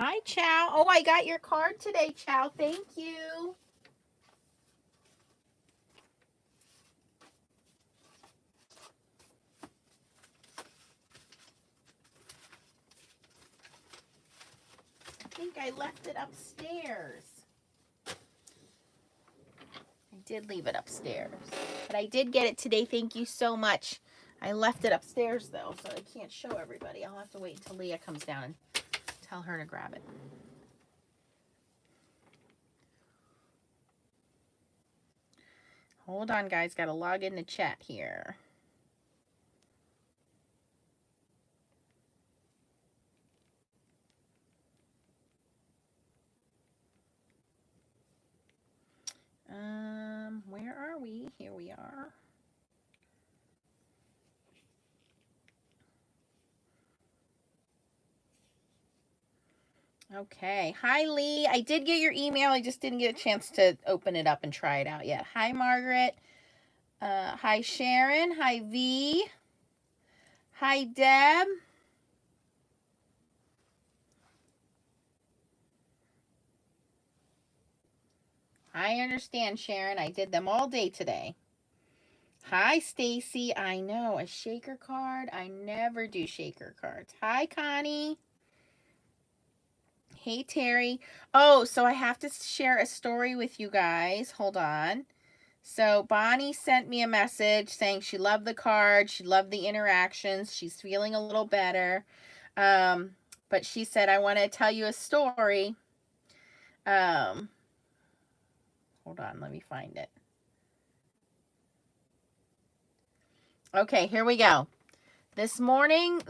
Hi, Chow. Oh, I got your card today, Chow. Thank you. I think I left it upstairs. I did leave it upstairs. But I did get it today. Thank you so much. I left it upstairs, though, so I can't show everybody. I'll have to wait until Leah comes down and tell her to grab it. Hold on, guys. Got to log in the chat here. Where are we? Here we are. Okay. Hi, Lee. I did get your email. I just didn't get a chance to open it up and try it out yet. Hi, Margaret. Hi, Sharon. Hi, V. Hi, Deb. I understand, Sharon. I did them all day today. Hi, Stacy. I know, a shaker card. I never do shaker cards. Hi, Connie. Hey, Terry. Oh, so I have to share a story with you guys. Hold on. So Bonnie sent me a message saying she loved the card. She loved the interactions. She's feeling a little better. But she said, I want to tell you a story. Hold on, let me find it. Okay, here we go. This morning,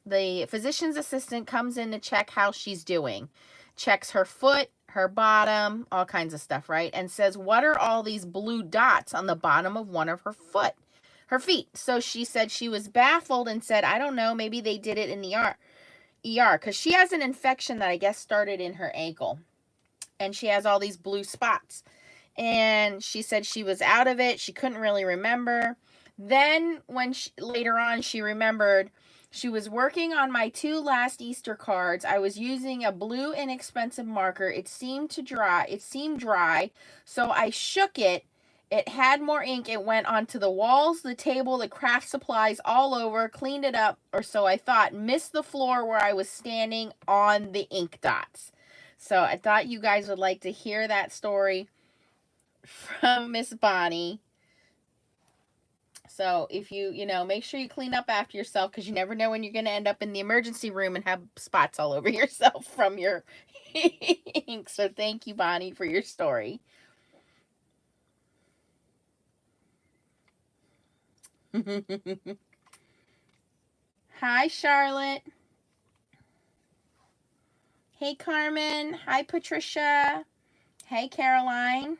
the physician's assistant comes in to check how she's doing. Checks her foot, her bottom, all kinds of stuff, right? And says, what are all these blue dots on the bottom of one of her feet? So she said she was baffled and said, I don't know, maybe they did it in the ER, because she has an infection that I guess started in her ankle. And she has all these blue spots. And she said she was out of it. She couldn't really remember. Then when later on she remembered, she was working on my 2 last Easter cards. I was using a blue inexpensive marker. It seemed dry, so I shook it. It had more ink. It went onto the walls, the table, the craft supplies, all over, cleaned it up, or so I thought, missed the floor where I was standing on the ink dots. So I thought you guys would like to hear that story from Miss Bonnie. So if you make sure you clean up after yourself, because you never know when you're going to end up in the emergency room and have spots all over yourself from your ink. So thank you, Bonnie, for your story. Hi, Charlotte. Hey, Carmen. Hi, Patricia. Hey, Caroline.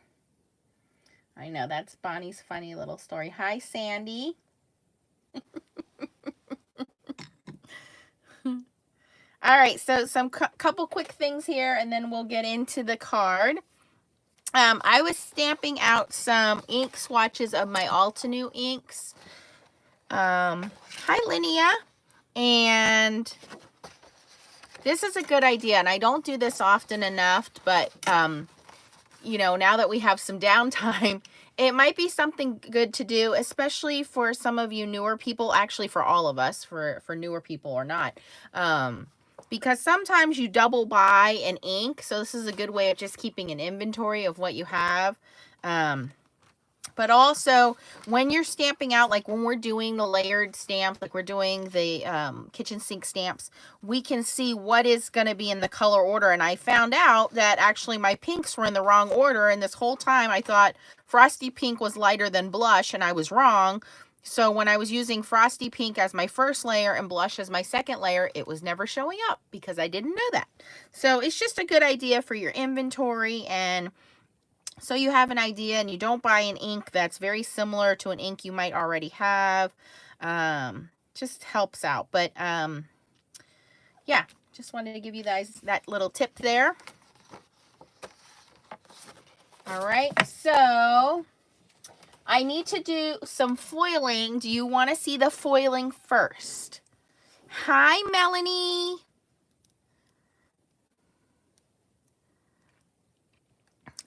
I know, that's Bonnie's funny little story. Hi, Sandy. All right, so some couple quick things here, and then we'll get into the card. I was stamping out some ink swatches of my Altenew inks. Hi, Linnea. And this is a good idea, and I don't do this often enough, but, now that we have some downtime, it might be something good to do, especially for some of you newer people, actually for all of us, for newer people or not. Because sometimes you double buy an ink, so this is a good way of just keeping an inventory of what you have. But also, when you're stamping out, like when we're doing the layered stamp, like we're doing the kitchen sink stamps, we can see what is going to be in the color order. And I found out that actually my pinks were in the wrong order. And this whole time I thought Frosty Pink was lighter than blush, and I was wrong. So when I was using Frosty Pink as my first layer and blush as my second layer, it was never showing up because I didn't know that. So it's just a good idea for your inventory, and so you have an idea and you don't buy an ink that's very similar to an ink you might already have. Just helps out. But yeah, just wanted to give you guys that little tip there. All right, so I need to do some foiling. Do you want to see the foiling first? Hi, Melanie.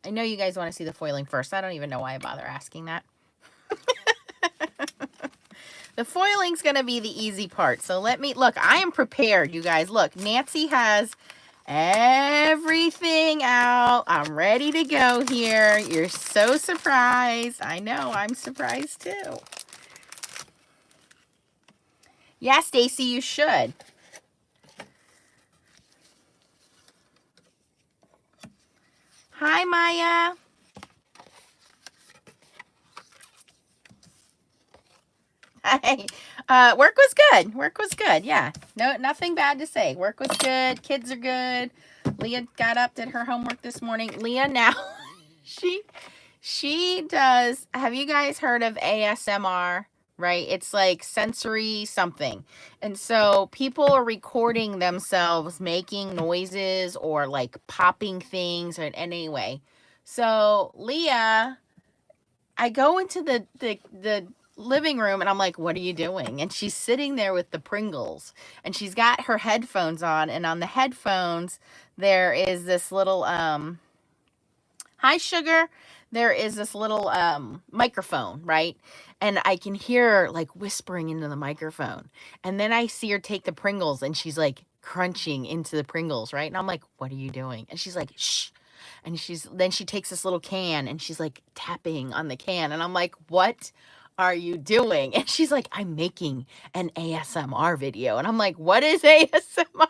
I know you guys want to see the foiling first. I don't even know why I bother asking that. The foiling's going to be the easy part. So let me, look, I am prepared, you guys. Look, Nancy has everything out. I'm ready to go here. You're so surprised. I know, I'm surprised too. Yeah, Stacy, you should. Hi, Maya. Hi. Work was good. Work was good. Yeah. No, nothing bad to say. Work was good. Kids are good. Leah got up, did her homework this morning. Leah now, she does, have you guys heard of ASMR? Right? It's like sensory something. And so people are recording themselves making noises or like popping things or anyway. So Leah, I go into the living room and I'm like, what are you doing? And she's sitting there with the Pringles and she's got her headphones on, and on the headphones there is this little hi sugar, there is this little microphone, right? And I can hear her like whispering into the microphone, and then I see her take the Pringles and she's like crunching into the Pringles, right? And I'm like, what are you doing? And she's like, shh. And then she takes this little can and she's like tapping on the can, and I'm like, what are you doing? And she's like, I'm making an ASMR video. And I'm like, what is ASMR?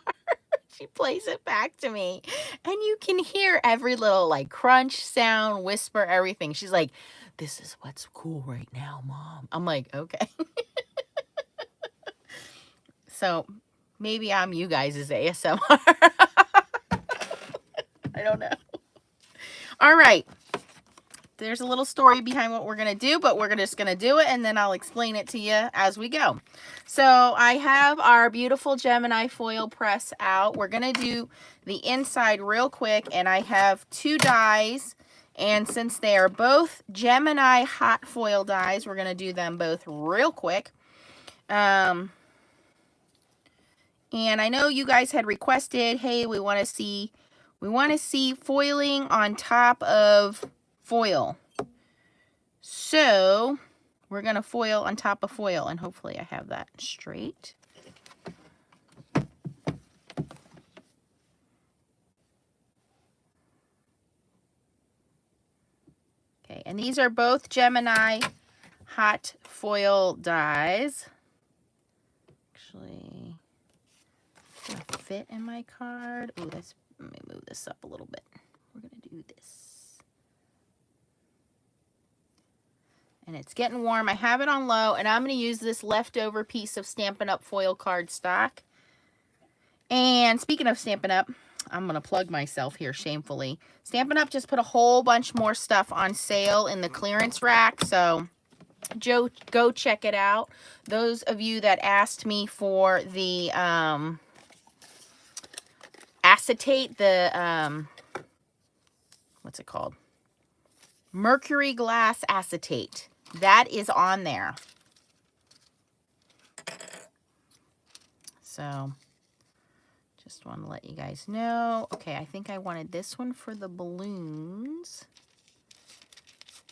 She plays it back to me, and you can hear every little like crunch sound, whisper, everything. She's like, this is what's cool right now, Mom. I'm like, okay. So maybe I'm you guys' ASMR. I don't know. All right. There's a little story behind what we're going to do, but we're just going to do it, and then I'll explain it to you as we go. So I have our beautiful Gemini foil press out. We're going to do the inside real quick, and I have 2 dies, and since they are both Gemini hot foil dies, we're going to do them both real quick. And I know you guys had requested, hey, we want to see foiling on top of foil. So we're going to foil on top of foil, and hopefully I have that straight. Okay, and these are both Gemini hot foil dies. Actually, fit in my card. Ooh, let me move this up a little bit. We're going to do this. And it's getting warm. I have it on low, and I'm going to use this leftover piece of Stampin' Up! Foil card stock. And speaking of Stampin' Up!, I'm going to plug myself here shamefully. Stampin' Up! Just put a whole bunch more stuff on sale in the clearance rack, so go check it out. Those of you that asked me for the acetate, the, what's it called? Mercury glass acetate. That is on there. So just want to let you guys know. Okay, I think I wanted this one for the balloons.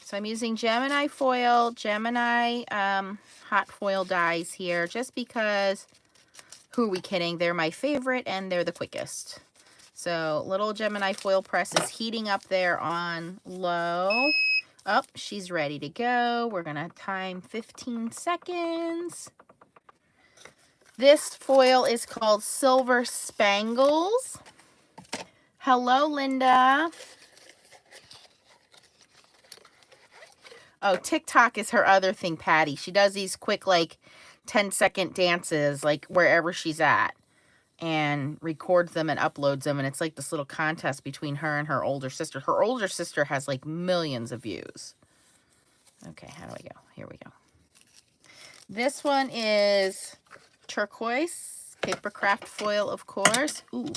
So I'm using Gemini foil, Gemini hot foil dies here, just because, who are we kidding? They're my favorite and they're the quickest. So little Gemini foil press is heating up there on low. Oh, she's ready to go. We're going to time 15 seconds. This foil is called Silver Spangles. Hello, Linda. Oh, TikTok is her other thing, Patty. She does these quick, like, 10-second dances, like, wherever she's at, and records them and uploads them, and it's like this little contest between her and her older sister. Her older sister has, like, millions of views. Okay, how do I go? Here we go. This one is turquoise, paper craft foil, of course. Ooh,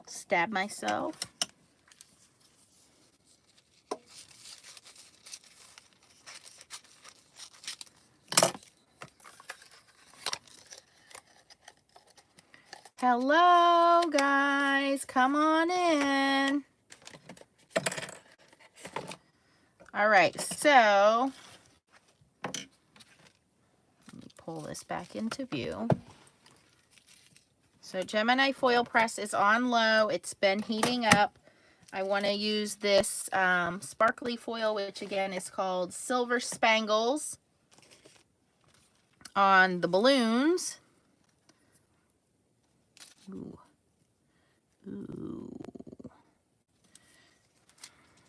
stab myself. Hello, guys. Come on in. All right, so let me pull this back into view. So Gemini foil press is on low. It's been heating up. I want to use this sparkly foil, which again is called Silver Spangles, on the balloons. Ooh. Ooh.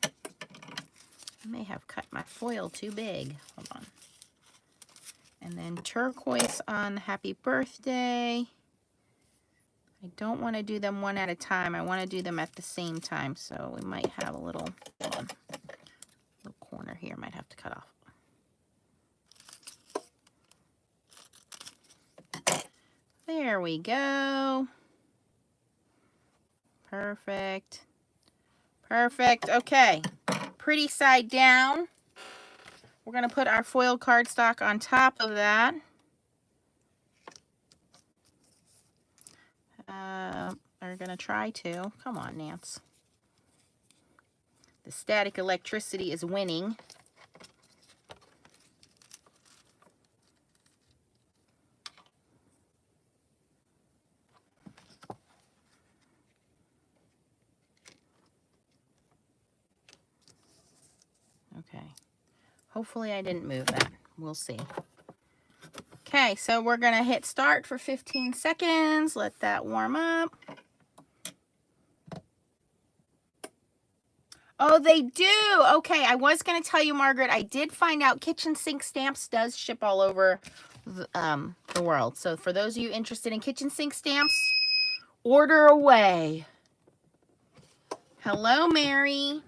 I may have cut my foil too big. Hold on. And then turquoise on Happy Birthday. I don't want to do them one at a time. I want to do them at the same time. So we might have a little, hold on, little corner here. Might have to cut off. There we go. Perfect. Perfect. Okay. Pretty side down. We're going to put our foil cardstock on top of that. Are going to try to. Come on, Nance. The static electricity is winning. Okay. Hopefully I didn't move that. We'll see. Okay, so we're going to hit start for 15 seconds. Let that warm up. Oh, they do. Okay, I was going to tell you, Margaret, I did find out Kitchen Sink Stamps does ship all over the world. So for those of you interested in Kitchen Sink Stamps, order away. Hello, Mary.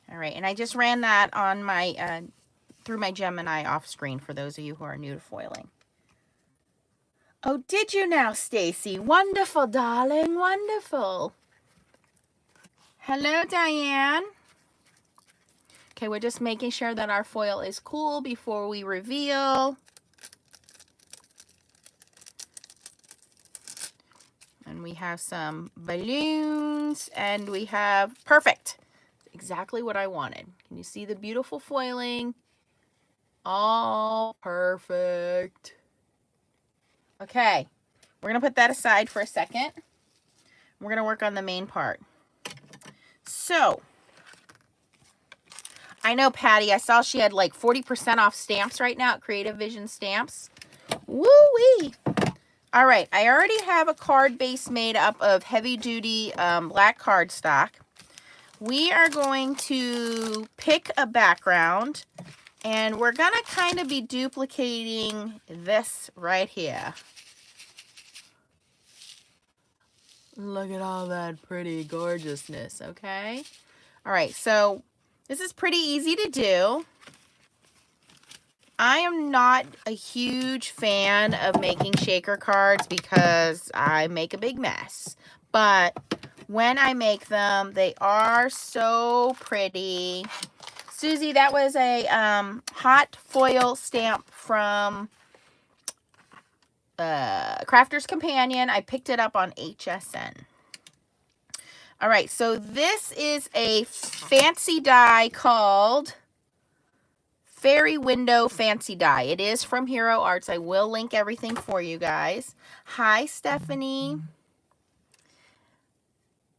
All right, and I just ran that on my through my Gemini off screen for those of you who are new to foiling. Oh, did you now, Stacy? Wonderful, darling, wonderful. Hello, Diane. Okay, we're just making sure that our foil is cool before we reveal. And we have some balloons, and we have, perfect. Exactly what I wanted. Can you see the beautiful foiling? All perfect. Okay, we're gonna put that aside for a second. We're gonna work on the main part. So, I know Patty, I saw she had like 40% off stamps right now at Creative Vision Stamps. Woo-wee! All right, I already have a card base made up of heavy-duty black cardstock. We are going to pick a background, and we're going to kind of be duplicating this right here. Look at all that pretty gorgeousness, okay? All right, so this is pretty easy to do. I am not a huge fan of making shaker cards because I make a big mess. But when I make them, they are so pretty. Susie, that was a hot foil stamp from Crafter's Companion. I picked it up on HSN. All right, so this is a fancy die called Fairy Window Fancy Die. It is from Hero Arts. I will link everything for you guys. Hi, Stephanie.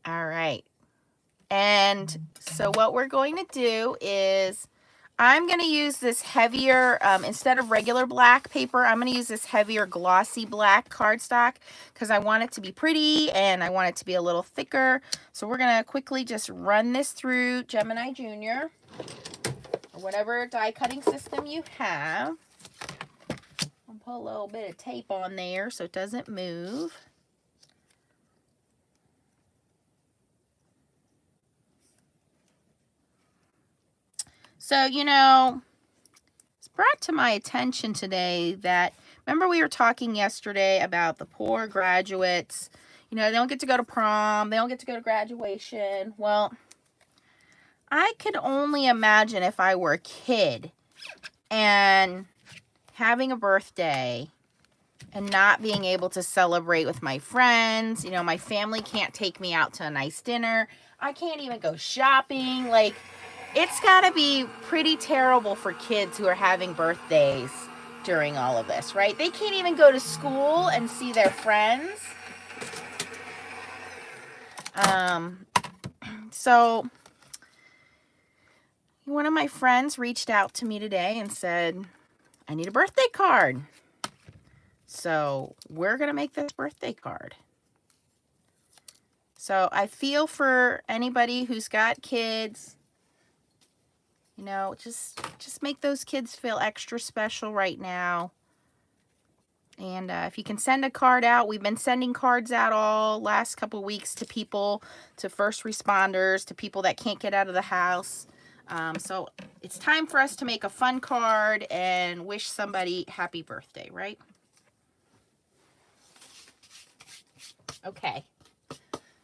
All right. And so what we're going to do is I'm going to use this heavier, instead of regular black paper, I'm going to use this heavier glossy black cardstock because I want it to be pretty and I want it to be a little thicker. So we're going to quickly just run this through Gemini Junior. Whatever die cutting system you have. I'll put a little bit of tape on there so it doesn't move. So, you know, brought to my attention today that, remember we were talking yesterday about the poor graduates, you know, they don't get to go to prom, they don't get to go to graduation. Well, I could only imagine if I were a kid and having a birthday and not being able to celebrate with my friends. You know, my family can't take me out to a nice dinner. I can't even go shopping. Like, it's got to be pretty terrible for kids who are having birthdays during all of this, right? They can't even go to school and see their friends. So one of my friends reached out to me today and said, I need a birthday card. So we're going to make this birthday card. So I feel for anybody who's got kids, you know, just make those kids feel extra special right now. And if you can send a card out, we've been sending cards out all last couple weeks to people, to first responders, to people that can't get out of the house. So it's time for us to make a fun card and wish somebody happy birthday, right? Okay.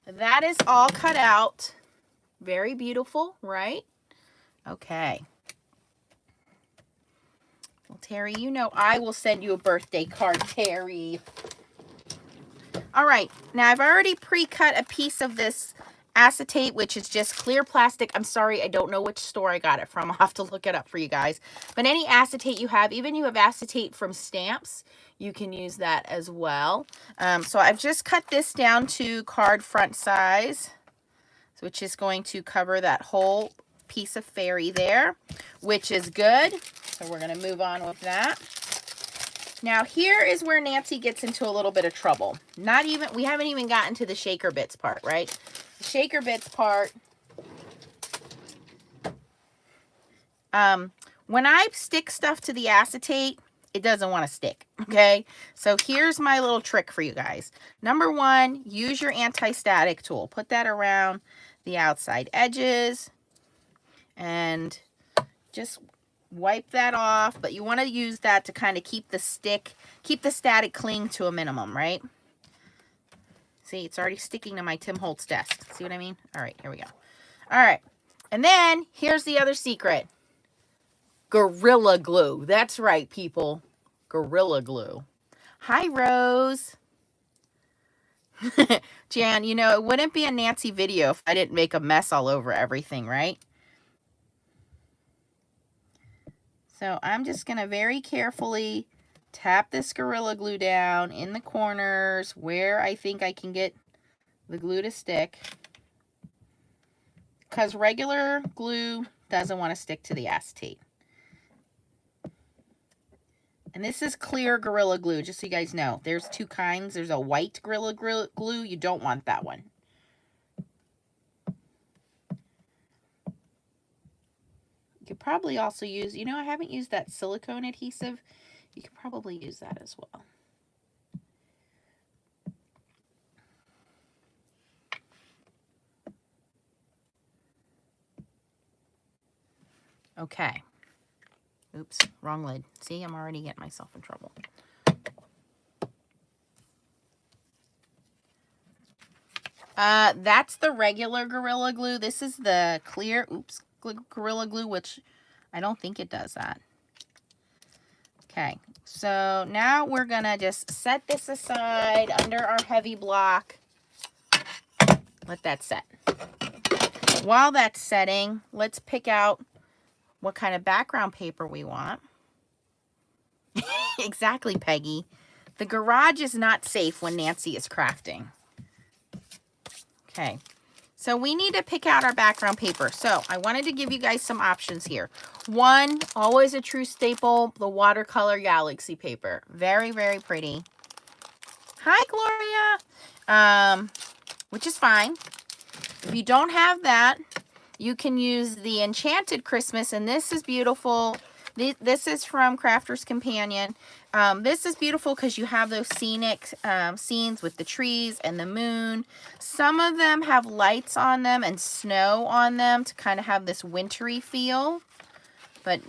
That is all cut out. Very beautiful, right? Okay. Well, Terry, you know I will send you a birthday card, Terry. All right. Now, I've already pre-cut a piece of this acetate, which is just clear plastic. I'm sorry, I don't know which store I got it from. I'll have to look it up for you guys. But any acetate you have, even you have acetate from stamps, you can use that as well. So I've just cut this down to card front size, which is going to cover that whole piece of fairy there, which is good. So we're going to move on with that. Now here is where Nancy gets into a little bit of trouble. We haven't even gotten to the shaker bits part, right? The shaker bits part. When I stick stuff to the acetate, it doesn't want to stick, okay? So here's my little trick for you guys. Number one, use your anti-static tool. Put that around the outside edges and just wipe that off. But you want to use that to kind of keep the static cling to a minimum, right? See, it's already sticking to my Tim Holtz desk. See what I mean? All right, here we go. All right, and then here's the other secret. Gorilla Glue. That's right, people. Gorilla Glue. Hi, Rose. Jan, you know, it wouldn't be a Nancy video if I didn't make a mess all over everything, right? So I'm just going to very carefully tap this Gorilla Glue down in the corners where I think I can get the glue to stick. Because regular glue doesn't want to stick to the acetate. And this is clear Gorilla Glue, just so you guys know. There's two kinds. There's a white Gorilla Glue. You don't want that one. You could probably also use, you know, I haven't used that silicone adhesive. You could probably use that as well. Okay. Oops, wrong lid. See, I'm already getting myself in trouble. That's the regular Gorilla Glue. This is the clear, Gorilla Glue, which I don't think it does that. Okay, so now we're gonna just set this aside under our heavy block. Let that set. While that's setting, let's pick out what kind of background paper we want. Exactly, Peggy. The garage is not safe when Nancy is crafting. Okay, so we need to pick out our background paper. So I wanted to give you guys some options here. One, always a true staple, the watercolor galaxy paper. Very, very pretty. Hi, Gloria. Which is fine. If you don't have that, you can use the Enchanted Christmas, and this is beautiful. This is from Crafter's Companion. This is beautiful because you have those scenic scenes with the trees and the moon. Some of them have lights on them and snow on them to kind of have this wintry feel. But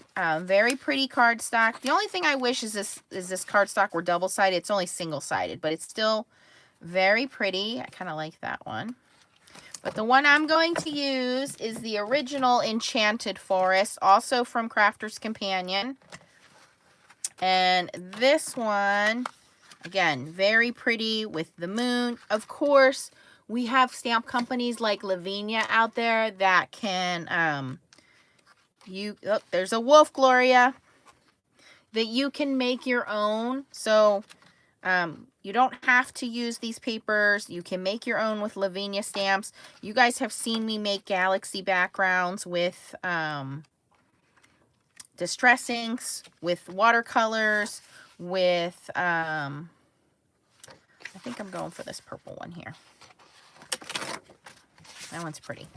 very pretty cardstock. The only thing I wish is this cardstock were double-sided. It's only single-sided, but it's still very pretty. I kind of like that one. But the one I'm going to use is the original Enchanted Forest, also from Crafter's Companion. And this one, again, very pretty with the moon. Of course, we have stamp companies like Lavinia out there that can, oh, there's a wolf, Gloria, that you can make your own. So you don't have to use these papers. You can make your own with Lavinia stamps. You guys have seen me make galaxy backgrounds with distress inks, with watercolors, with, I think I'm going for this purple one here. That one's pretty.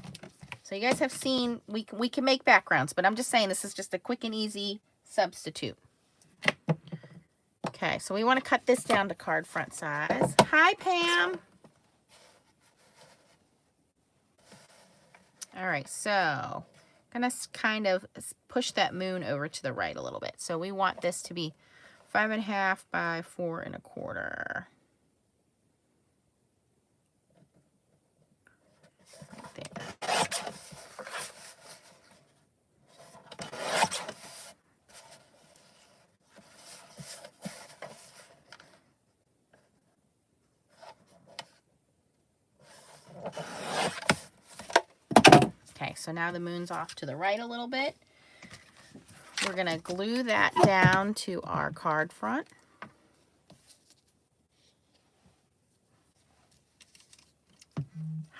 So you guys have seen, we can make backgrounds, but I'm just saying this is just a quick and easy substitute. Okay, so we want to cut this down to card front size. Hi, Pam. All right, so I'm going to kind of push that moon over to the right a little bit. So we want this to be 5.5 by 4 1/4. Right there. Okay, so now the moon's off to the right a little bit. We're going to glue that down to our card front.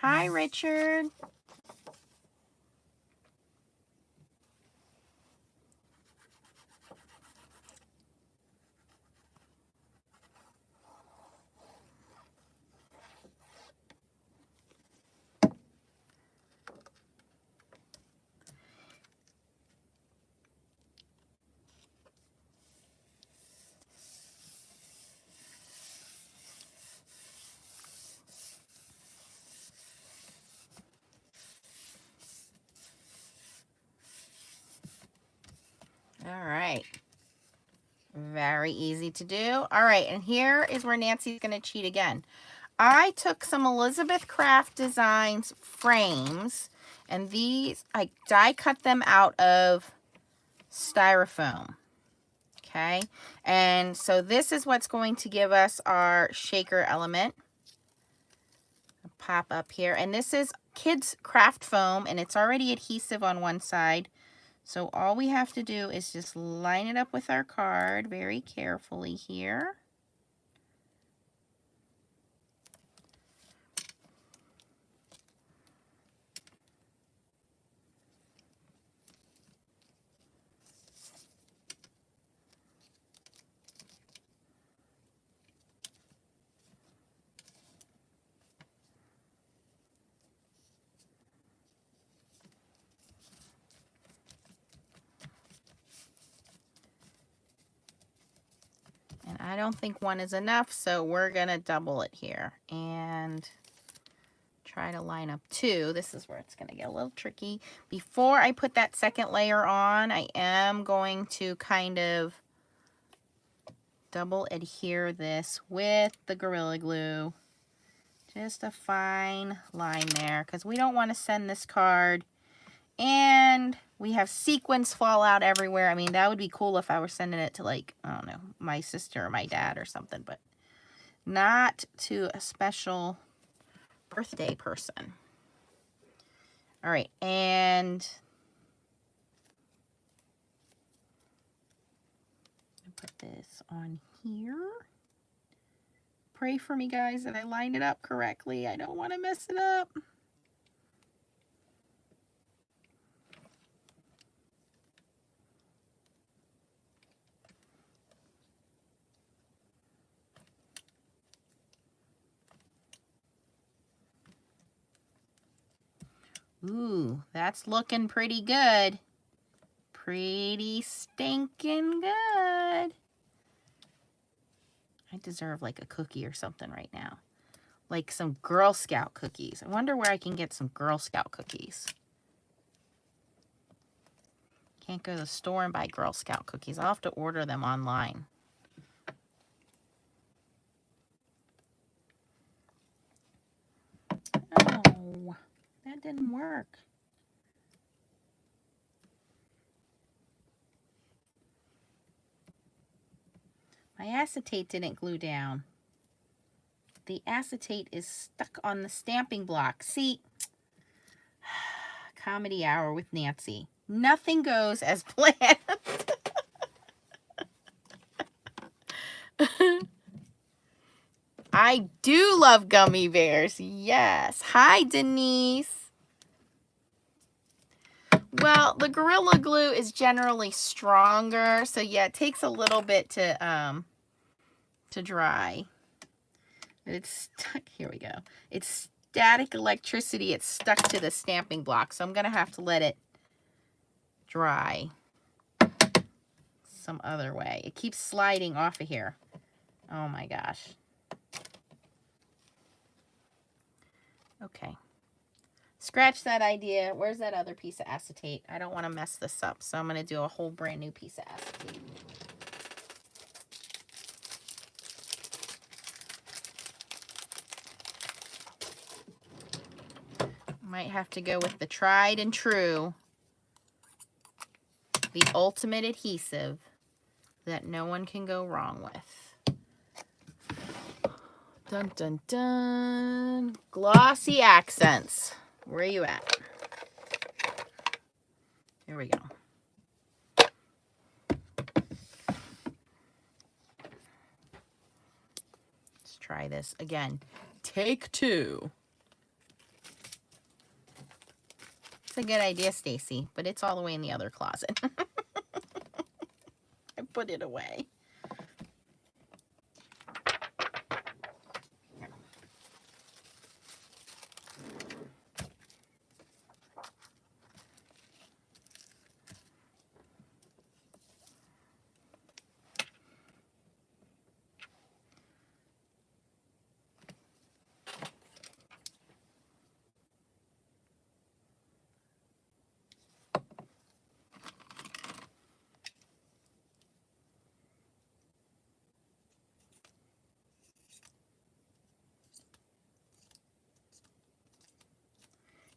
Hi, Richard. All right. Very easy to do. All right, and here is where Nancy's going to cheat again. I took some Elizabeth Craft Designs frames, and these, I die cut them out of styrofoam. Okay, and so this is what's going to give us our shaker element. I'll pop up here, and this is Kids Craft Foam, and it's already adhesive on one side. So all we have to do is just line it up with our card very carefully here. And I don't think one is enough, so we're going to double it here and try to line up 2. This is where it's going to get a little tricky. Before I put that second layer on, I am going to kind of double adhere this with the Gorilla Glue. Just a fine line there, because we don't want to send this card and we have sequins fall out everywhere. I mean, that would be cool if I were sending it to, like, I don't know, my sister or my dad or something, but not to a special birthday person. All right, and put this on here. Pray for me, guys, that I line it up correctly. I don't want to mess it up. Ooh, that's looking pretty good. Pretty stinking good. I deserve like a cookie or something right now. Like some Girl Scout cookies. I wonder where I can get some Girl Scout cookies. can't go to the store and buy Girl Scout cookies. I'll have to order them online. Oh, that didn't work. My acetate didn't glue down. The acetate is stuck on the stamping block. See, comedy hour with Nancy. Nothing goes as planned. I do love gummy bears. Yes. Hi, Denise. Well, the Gorilla Glue is generally stronger, so yeah, it takes a little bit to dry. But it's stuck. Here we go. It's static electricity. It's stuck to the stamping block, so I'm gonna have to let it dry some other way. It keeps sliding off of here. Oh my gosh. Okay. Scratch that idea. Where's that other piece of acetate? I don't want to mess this up, so I'm going to do a whole brand new piece of acetate. Might have to go with the tried and true, the ultimate adhesive that no one can go wrong with. Dun, dun, dun. Glossy accents. Where are you at? Here we go. Let's try this again. Take two. It's a good idea, Stacy, but it's all the way in the other closet. I put it away.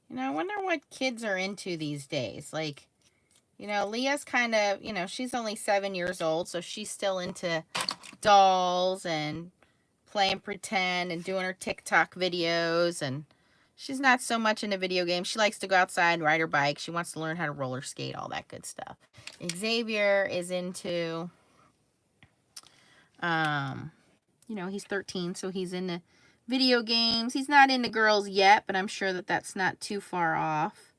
You know, I wonder what kids are into these days. Like, you know, Leah's kind of, you know, she's only 7 years old, so she's still into dolls and playing pretend and doing her TikTok videos. And she's not so much into video games. She likes to go outside and ride her bike. She wants to learn how to roller skate, all that good stuff. Xavier is into, you know, he's 13, so he's into video games. He's not into girls yet, but I'm sure that that's not too far off.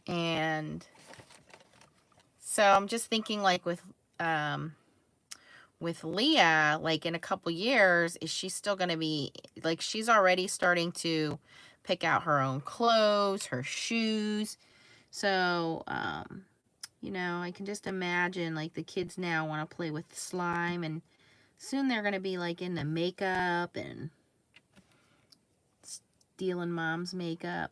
And so I'm just thinking, like, with Leah, like, in a couple years, is she still going to be, like, she's already starting to pick out her own clothes, her shoes. So, you know, I can just imagine, like, the kids now want to play with slime, and soon they're going to be, like, into makeup and stealing mom's makeup.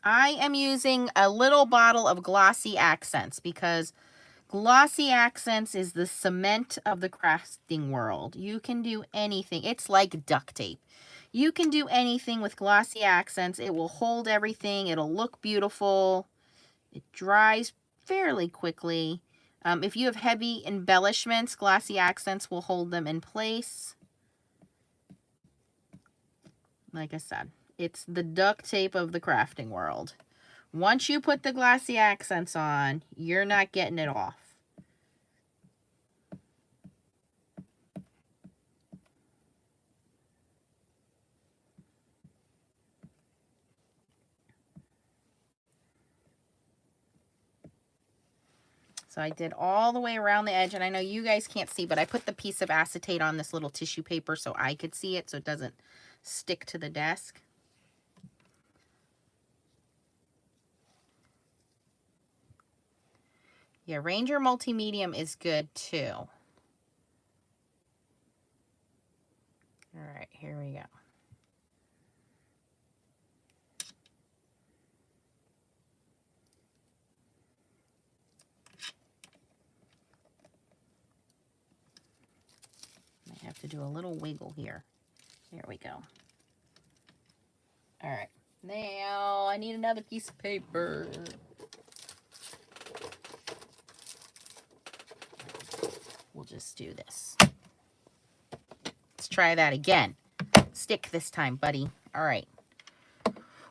I am using a little bottle of Glossy Accents because Glossy Accents is the cement of the crafting world. You can do anything. It's like duct tape. You can do anything with Glossy Accents. It will hold everything. It'll look beautiful. It dries fairly quickly. If you have heavy embellishments, Glossy Accents will hold them in place. Like I said, it's the duct tape of the crafting world. Once you put the Glossy Accents on, you're not getting it off. So I did all the way around the edge, and I know you guys can't see, but I put the piece of acetate on this little tissue paper so I could see it, so it doesn't stick to the desk. Yeah, Ranger Multimedium is good too. All right, here we go. have to do a little wiggle here. There we go. All right. Now I need another piece of paper. We'll just do this. Let's try that again. Stick this time, buddy. All right.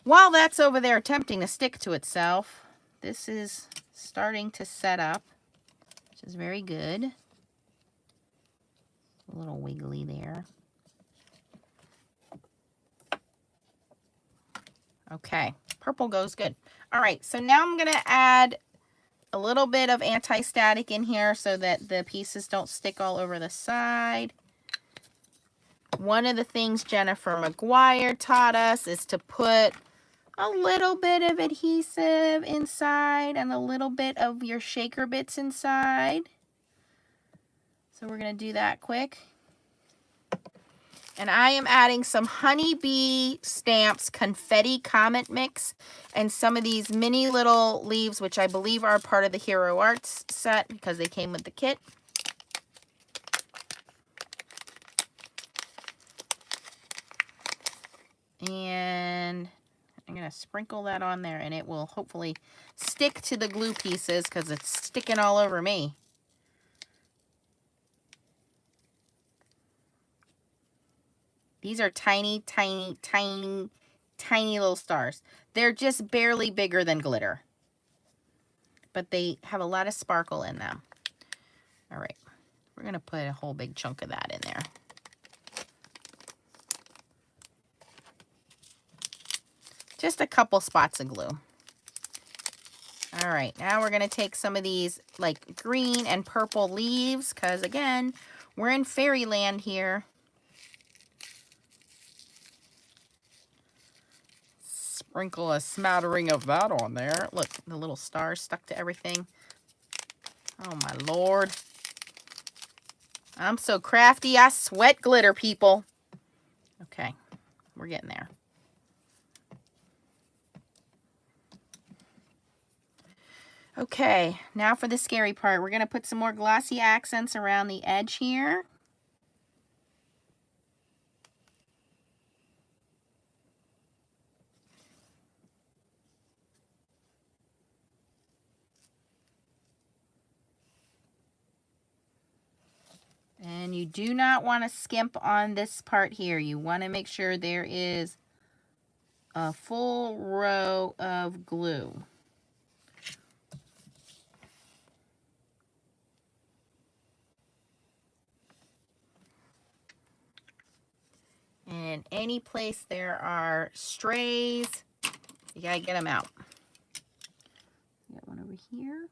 While that's over there attempting to stick to itself, this is starting to set up, which is very good. A little wiggly there. Okay, purple goes good. All right, so now I'm going to add a little bit of anti-static in here so that the pieces don't stick all over the side. One of the things Jennifer McGuire taught us is to put a little bit of adhesive inside and a little bit of your shaker bits inside. So we're going to do that quick. And I am adding some Honeybee Stamps Confetti Comet Mix and some of these mini little leaves, which I believe are part of the Hero Arts set because they came with the kit. And I'm going to sprinkle that on there, and it will hopefully stick to the glue pieces because it's sticking all over me. These are tiny, tiny, tiny, tiny little stars. They're just barely bigger than glitter, but they have a lot of sparkle in them. All right, we're going to put a whole big chunk of that in there. Just a couple spots of glue. All right, now we're going to take some of these like green and purple leaves because, again, we're in fairyland here. Sprinkle a smattering of that on there. Look, the little stars stuck to everything. Oh, my Lord. I'm so crafty, I sweat glitter, people. Okay, we're getting there. Okay, now for the scary part. We're going to put some more glossy accents around the edge here. And you do not want to skimp on this part here. You want to make sure there is a full row of glue. And any place there are strays, you gotta get them out. Got one over here.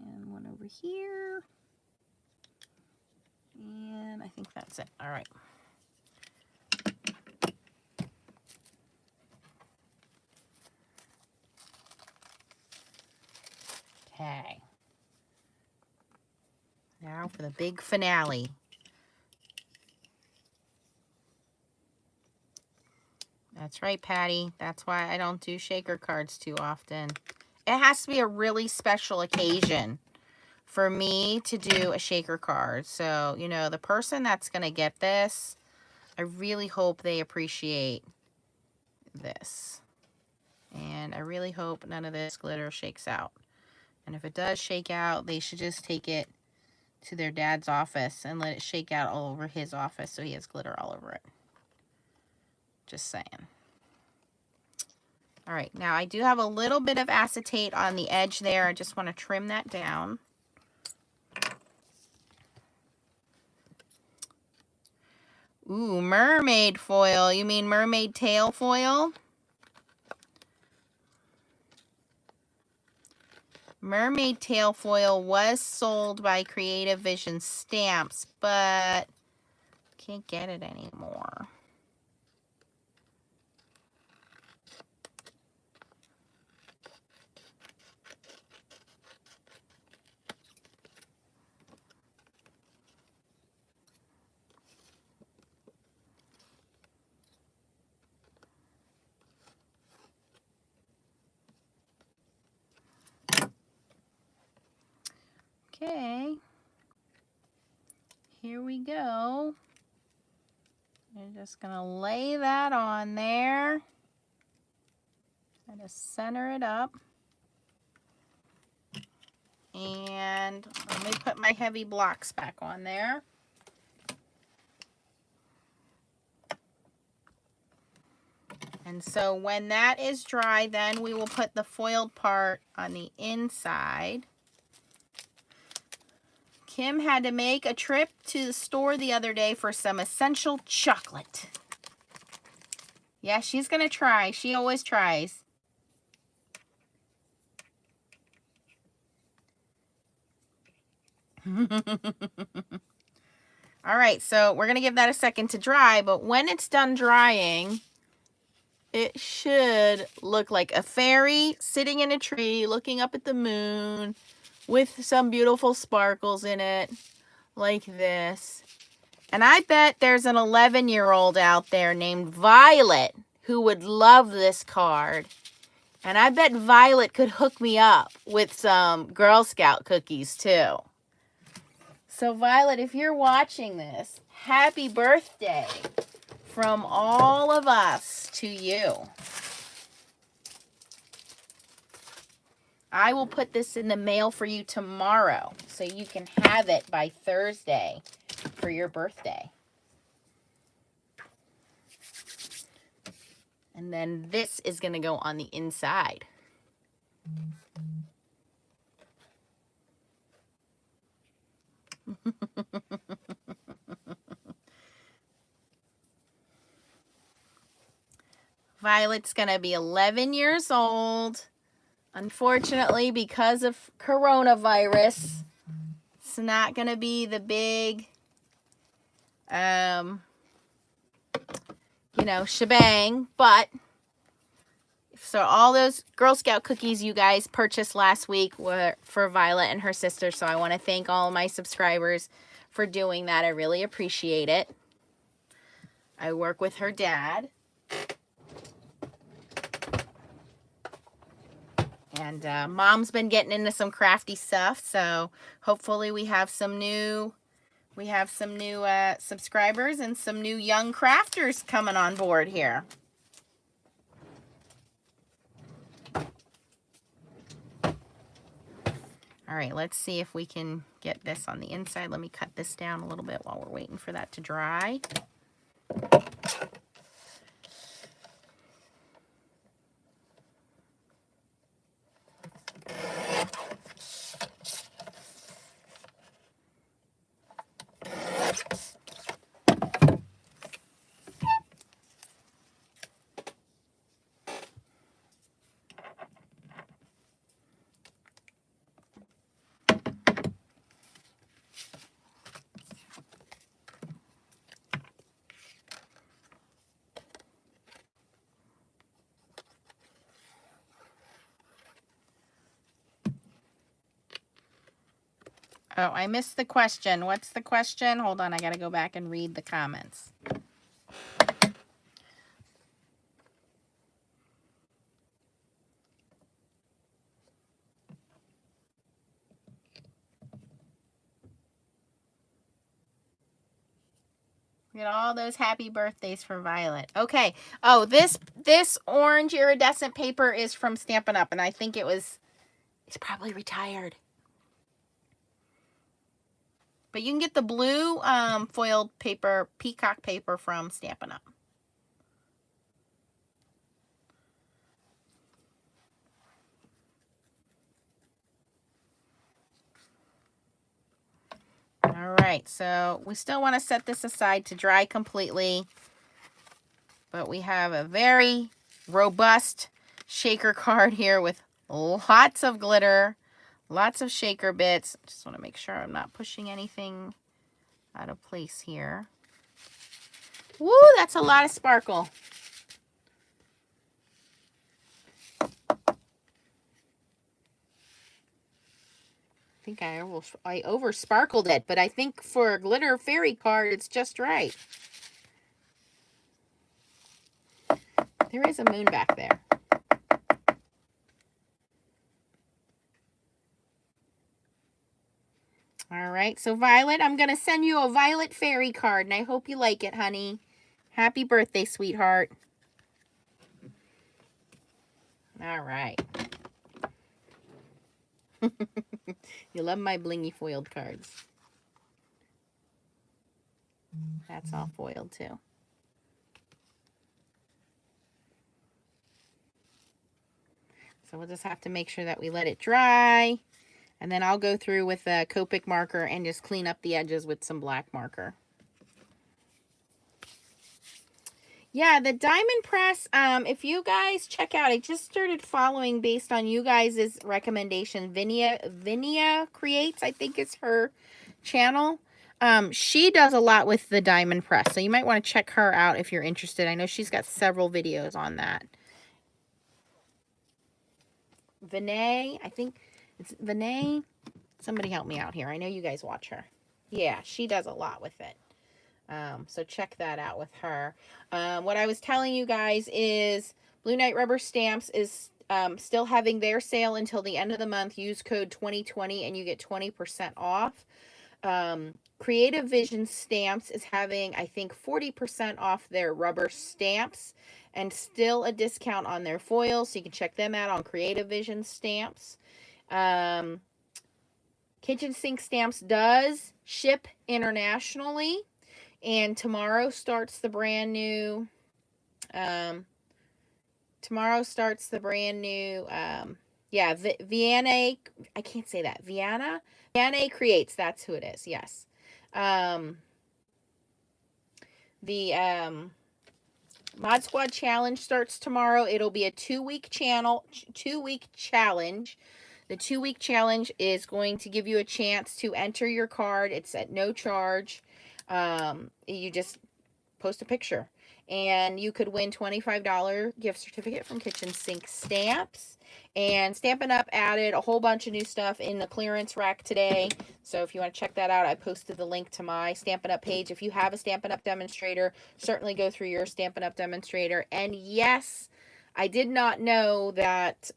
And one over here. And I think that's it. All right. Okay. Now for the big finale. That's right, Patty. That's why I don't do shaker cards too often. It has to be a really special occasion for me to do a shaker card. So, you know, the person that's going to get this, I really hope they appreciate this. And I really hope none of this glitter shakes out. And if it does shake out, they should just take it to their dad's office and let it shake out all over his office so he has glitter all over it. Just saying. All right, now I do have a little bit of acetate on the edge there. I just want to trim that down. Ooh, mermaid foil. You mean mermaid tail foil? Mermaid tail foil was sold by Creative Vision Stamps, but can't get it anymore. here we go. You're just going to lay that on there. Try to center it up. And let me put my heavy blocks back on there. And so when that is dry, then we will put the foiled part on the inside. Kim had to make a trip to the store the other day for some essential chocolate. Yeah, she's going to try. She always tries. All right, so we're going to give that a second to dry, but when it's done drying, it should look like a fairy sitting in a tree looking up at the moon with some beautiful sparkles in it, like this. And I bet there's an 11-year-old out there named Violet who would love this card. And I bet Violet could hook me up with some Girl Scout cookies too. So Violet, if you're watching this, happy birthday from all of us to you. I will put this in the mail for you tomorrow so you can have it by Thursday for your birthday. And then this is going to go on the inside. Violet's going to be 11 years old. Unfortunately, because of coronavirus, it's not going to be the big, shebang. But, so all those Girl Scout cookies you guys purchased last week were for Violet and her sister. So I want to thank all of my subscribers for doing that. I really appreciate it. I work with her dad. And Mom's been getting into some crafty stuff, so hopefully we have some new subscribers and some new young crafters coming on board here. All right, let's see if we can get this on the inside. Let me cut this down a little bit while we're waiting for that to dry. Oh, I missed the question. What's the question? Hold on, I got to go back and read the comments. Get all those happy birthdays for Violet. Okay. Oh, this orange iridescent paper is from Stampin' Up, and I think it's probably retired. But you can get the blue foiled paper, peacock paper from Stampin' Up. All right, so we still want to set this aside to dry completely. But we have a very robust shaker card here with lots of glitter, lots of shaker bits. Just want to make sure I'm not pushing anything out of place here. Woo, that's a lot of sparkle. I think I over sparkled it, but I think for a glitter fairy card, it's just right. There is a moon back there. All right, so Violet, I'm going to send you a Violet Fairy card, and I hope you like it, honey. Happy birthday, sweetheart. All right. You love my blingy foiled cards. That's all foiled, too. So we'll just have to make sure that we let it dry. And then I'll go through with a Copic marker and just clean up the edges with some black marker. Yeah, the diamond press, if you guys check out, I just started following based on you guys' recommendation. Vinia Creates, I think is her channel. She does a lot with the diamond press, so you might want to check her out if you're interested. I know she's got several videos on that. Vinay, I think it's Vinay. Somebody help me out here. I know you guys watch her. Yeah, she does a lot with it. So check that out with her. What I was telling you guys is Blue Knight Rubber Stamps is still having their sale until the end of the month. Use code 2020 and you get 20% off. Creative Vision Stamps is having, I think, 40% off their rubber stamps and still a discount on their foils. So you can check them out on Creative Vision Stamps. Kitchen Sink Stamps does ship internationally. And tomorrow starts the brand new, Vienna I can't say that, Vienna Creates, that's who it is, yes. The Mod Squad Challenge starts tomorrow. It'll be a 2-week challenge. The 2-week challenge is going to give you a chance to enter your card. It's at no charge. You just post a picture and you could win $25 gift certificate from Kitchen Sink Stamps. And Stampin' Up! Added a whole bunch of new stuff in the clearance rack today. So if you want to check that out, I posted the link to my Stampin' Up! Page. If you have a Stampin' Up! Demonstrator, certainly go through your Stampin' Up! Demonstrator. And yes, I did not know that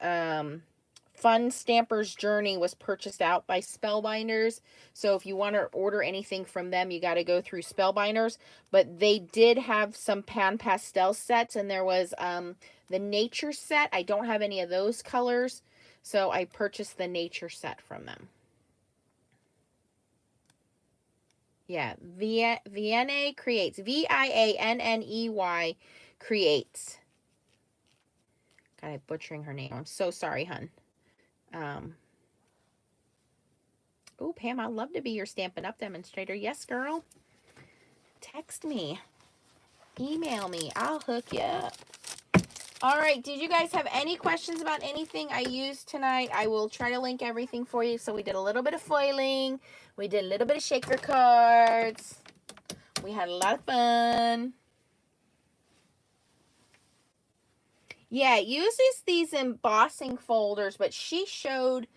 Fun Stamper's Journey was purchased out by Spellbinders. So if you want to order anything from them, you got to go through Spellbinders. But they did have some Pan Pastel sets, and there was the Nature set. I don't have any of those colors, so I purchased the Nature set from them. Yeah, Vienna Creates. Vianney Creates. God, I'm butchering her name. I'm so sorry, hun. Oh, Pam, I'd love to be your Stampin' Up! Demonstrator. Yes, girl. Text me. Email me. I'll hook you up. All right. Did you guys have any questions about anything I used tonight? I will try to link everything for you. So we did a little bit of foiling. We did a little bit of shaker cards. We had a lot of fun. Yeah, it uses these embossing folders, but she showed,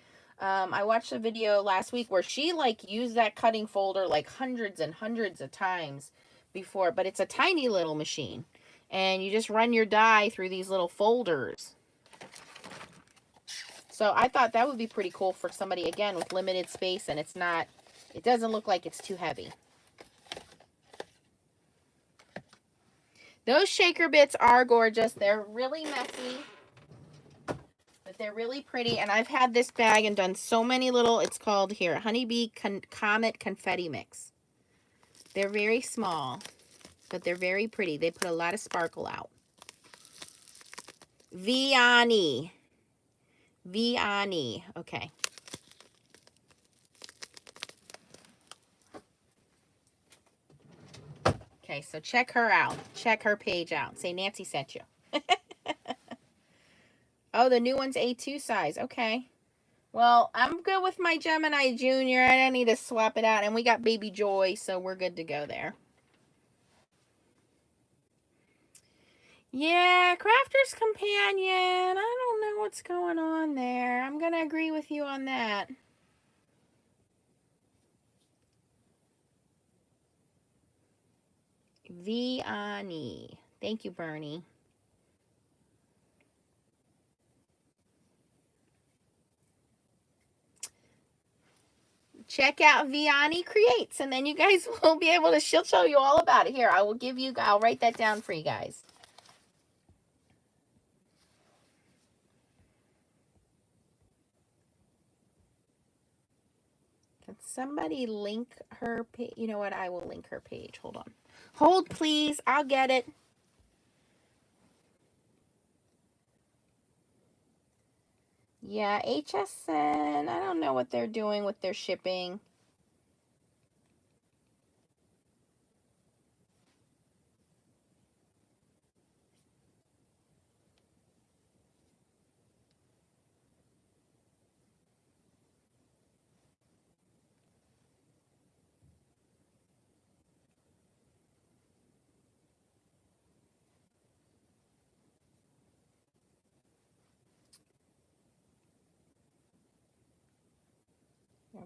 I watched a video last week where she used that cutting folder like hundreds and hundreds of times before, but it's a tiny little machine. And you just run your die through these little folders. So I thought that would be pretty cool for somebody, again, with limited space, and it doesn't look like it's too heavy. Those shaker bits are gorgeous. They're really messy, but they're really pretty. And I've had this bag and done so many little, it's called here, Honeybee Comet Confetti Mix. They're very small, but they're very pretty. They put a lot of sparkle out. Vianney. Okay. Okay, so check her out. Check her page out. Say Nancy sent you. Oh, the new one's A2 size. Okay. Well, I'm good with my Gemini Junior. I don't need to swap it out. And we got Baby Joy, so we're good to go there. Yeah, Crafter's Companion. I don't know what's going on there. I'm going to agree with you on that. Vianney. Thank you, Bernie. check out Vianney Creates, and then you guys will be able to, she'll show you all about it. Here, I'll write that down for you guys. Can somebody link her page? You know what? I will link her page. Hold on. Hold, please. I'll get it. Yeah, HSN. I don't know what they're doing with their shipping.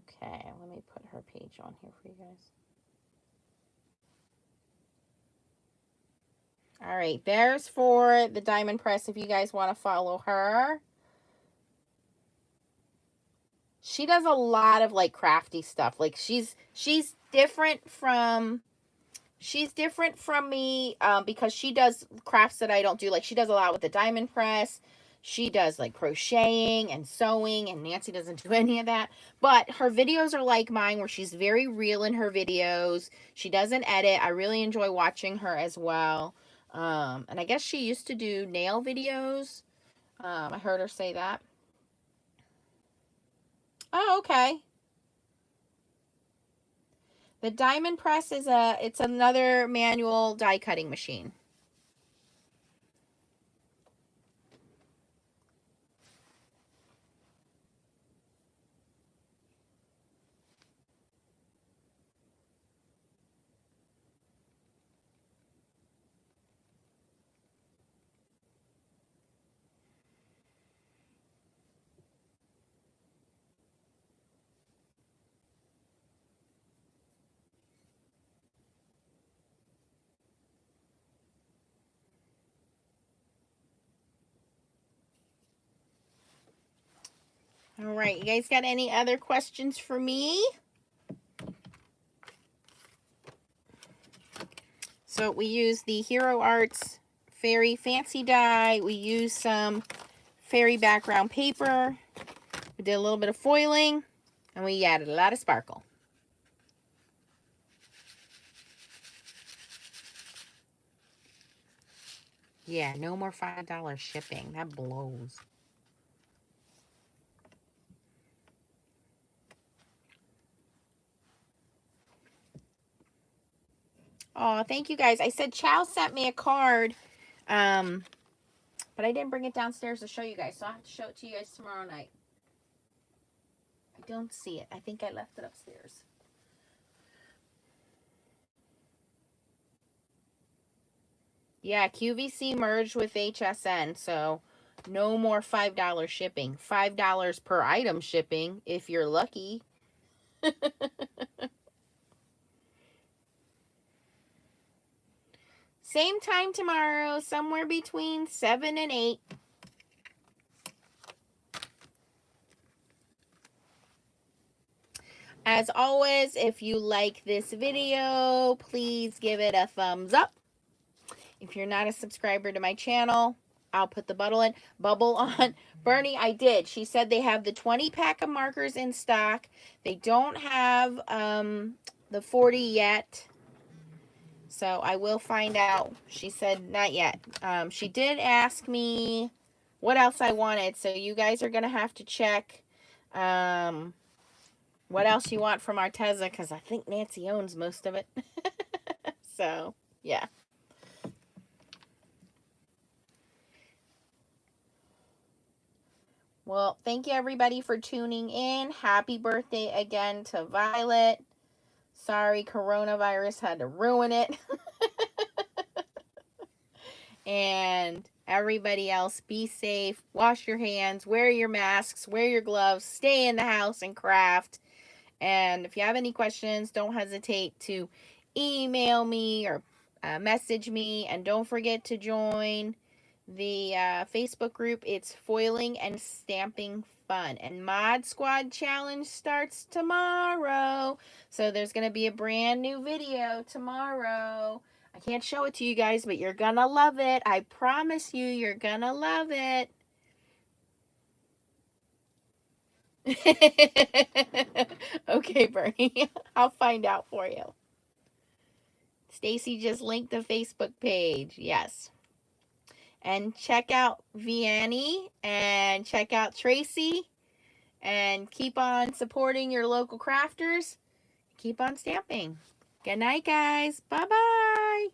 Okay, let me put her page on here for you guys. All right, there's for the diamond press if you guys want to follow her. She does a lot of like crafty stuff. Like she's different from me because she does crafts that I don't do. Like she does a lot with the diamond press. She does like crocheting and sewing, and Nancy doesn't do any of that. But her videos are like mine, where she's very real in her videos. She doesn't edit. I really enjoy watching her as well. And I guess she used to do nail videos. I heard her say that. Oh, okay. The diamond press is it's another manual die cutting machine. All right, you guys got any other questions for me? So we use the Hero Arts Fairy Fancy Die. We use some fairy background paper. We did a little bit of foiling, and we added a lot of sparkle. Yeah, no more $5 shipping. That blows. Oh, thank you guys. I said Chow sent me a card, but I didn't bring it downstairs to show you guys, so I'll have to show it to you guys tomorrow night. I don't see it. I think I left it upstairs. Yeah, QVC merged with HSN, so no more $5 shipping. $5 per item shipping if you're lucky. Same time tomorrow, somewhere between 7 and 8. As always, if you like this video, please give it a thumbs up. If you're not a subscriber to my channel, I'll put the bubble on. Bernie, I did. She said they have the 20 pack of markers in stock. They don't have the 40 yet. So I will find out. She said not yet. She did ask me what else I wanted. So you guys are going to have to check what else you want from Arteza, because I think Nancy owns most of it. So, yeah. Well, thank you everybody for tuning in. Happy birthday again to Violet. Sorry, coronavirus had to ruin it. And everybody else, be safe, wash your hands, wear your masks, wear your gloves, stay in the house and craft. And if you have any questions, don't hesitate to email me or message me. And don't forget to join the Facebook group. It's Foiling and Stamping fun. And Mod Squad Challenge starts tomorrow. So there's going to be a brand new video tomorrow. I can't show it to you guys, but you're going to love it. I promise you, you're going to love it. Okay, Bernie. I'll find out for you. Stacy just linked the Facebook page. Yes. And check out Vianney and check out Tracy and keep on supporting your local crafters. Keep on stamping. Good night, guys. Bye-bye.